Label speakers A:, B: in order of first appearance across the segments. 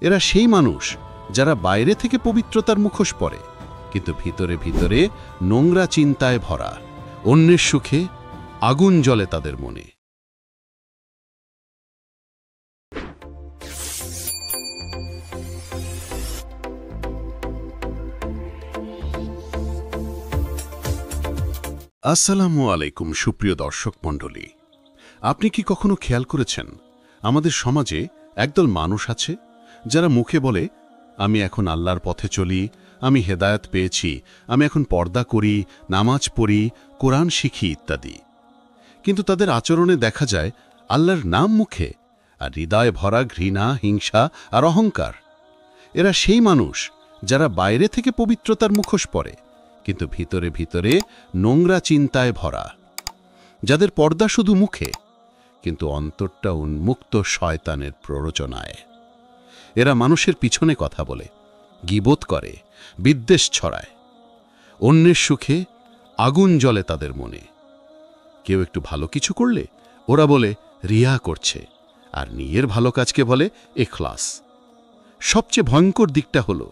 A: এরা সেই মানুষ যারা বাইরে থেকে পবিত্রতার মুখোশ পরে, কিন্তু ভিতরে ভিতরে নোংরা চিন্তায় ভরা। অন্যের সুখে আগুন জ্বলে তাদের মনে। আসসালামু আলাইকুম সুপ্রিয় দর্শক মণ্ডলী, আপনি কি কখনো খেয়াল করেছেন আমাদের সমাজে একদল মানুষ আছে যারা মুখে বলে, আমি এখন আল্লাহর পথে চলি, আমি হেদায়েত পেয়েছি, আমি এখন পর্দা করি, নামাজ পড়ি, কোরআন শিখি ইত্যাদি। কিন্তু তাদের আচরণে দেখা যায় আল্লাহর নাম মুখে, আর হৃদয়ে ভরা ঘৃণা, হিংসা আর অহংকার। এরা সেই মানুষ যারা বাইরে থেকে পবিত্রতার মুখোশ পরে, কিন্তু ভিতরে ভিতরে নোংরা চিন্তায় ভরা। যাদের পর্দা শুধু মুখে, কিন্তু অন্তরটা উন্মুক্ত শয়তানের প্ররোচনায়। এরা মানুষের পিছনে কথা বলে, গীবত করে, বিদ্বেষ ছড়ায়। অন্যের সুখে আগুন জ্বলে তাদের মনে। কেউ একটু ভালো কিছু করলে ওরা বলে রিয়া করছে, আর নিজের ভালো কাজকে বলে ইখলাস। সবচেয়ে ভয়ঙ্কর দিকটা হলো,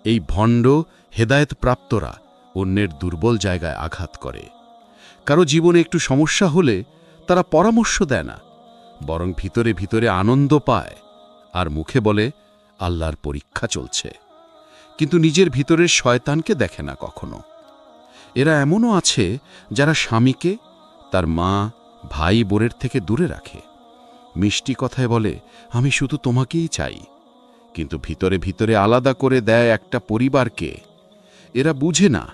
A: এই ভণ্ড হেদায়েত প্রাপ্তরা অন্যের দুর্বল জায়গায় আঘাত করে। কারো জীবনে একটু সমস্যা হলে তারা পরামর্শ দেয় না, বরং ভিতরে ভিতরে আনন্দ পায় আর মুখে বলে আল্লাহর পরীক্ষা চলছে, কিন্তু নিজের ভিতরের শয়তানকে দেখে না কখনো। এরা এমনও আছে যারা স্বামীকে তার মা, ভাই, বোনের থেকে দূরে রাখে। মিষ্টি কথায় বলে আমি শুধু তোমাকেই চাই, কিন্তু ভিতরে ভিতরে আলাদা করে দেয় একটা পরিবারকে। এরা বুঝে না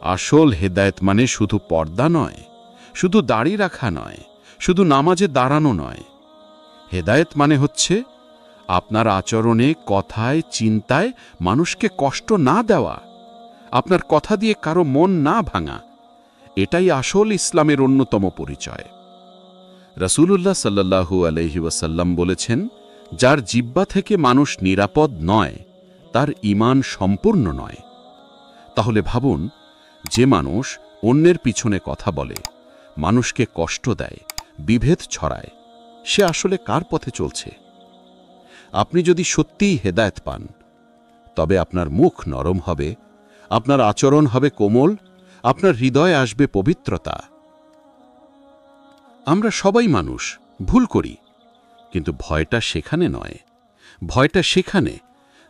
A: আসল হেদায়েত মানে শুধু পর্দা নয়, শুধু দাড়ি রাখা নয়, শুধু নামাজে দাঁড়ানো নয়। হেদায়েত মানে হচ্ছে আপনার আচরণে, কথায়, চিন্তায় মানুষকে কষ্ট না দেওয়া, আপনার কথা দিয়ে কারো মন না ভাঙা। এটাই আসল ইসলামের অন্যতম পরিচয়। রাসূলুল্লাহ সাল্লাল্লাহু আলাইহি ওয়াসাল্লাম বলেছেন, যার জিহ্বা থেকে মানুষ নিরাপদ নয়, তার ঈমান সম্পূর্ণ নয়। তাহলে ভাবুন, যে মানুষ অন্যের পিছনে কথা বলে, মানুষকে কষ্ট দেয়, বিভেদ ছড়ায়, সে আসলে কার পথে চলছে? আপনি যদি সত্যিই হেদায়েত পান, তবে আপনার মুখ নরম হবে, আপনার আচরণ হবে কোমল, আপনার হৃদয়ে আসবে পবিত্রতা। আমরা সবাই মানুষ, ভুল করি, কিন্তু ভয়টা সেখানে নয়। ভয়টা সেখানে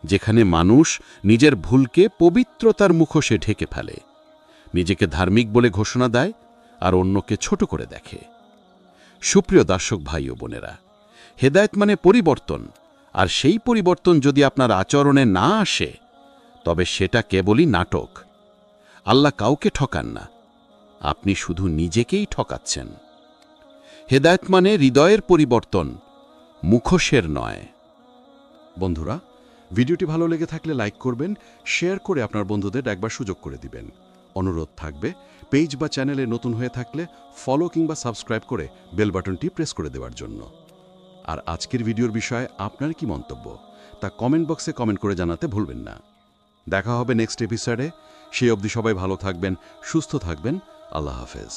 A: যেখানে মানুষ নিজের ভুলকে পবিত্রতার মুখোশে ঢেকে ফেলে, নিজেকে ধার্মিক বলে ঘোষণা দেয় আর অন্যকে ছোট করে দেখে। সুপ্রিয় দর্শক ভাই ও বোনেরা, হেদায়েত মানে পরিবর্তন, আর সেই পরিবর্তন যদি আপনার আচরণে না আসে, তবে সেটা কেবলই নাটক। আল্লাহ কাউকে ঠকান না, আপনি শুধু নিজেকেই ঠকাচ্ছেন। হেদায়েত মানে হৃদয়ের পরিবর্তন, মুখোশের নয়।
B: বন্ধুরা, ভিডিওটি ভালো লেগে থাকলে লাইক করবেন, শেয়ার করে আপনার বন্ধুদের একবার সুযোগ করে দিবেন। অনুরোধ থাকবে, পেজ বা চ্যানেলে নতুন হয়ে থাকলে ফলো কিংবা সাবস্ক্রাইব করে বেল বাটনটি প্রেস করে দেওয়ার জন্য। আর আজকের ভিডিওর বিষয়ে আপনার কি মন্তব্য, তা কমেন্ট বক্সে কমেন্ট করে জানাতে ভুলবেন না। দেখা হবে নেক্সট এপিসোডে। সেই অবধি সবাই ভালো থাকবেন, সুস্থ থাকবেন। আল্লাহ হাফেজ।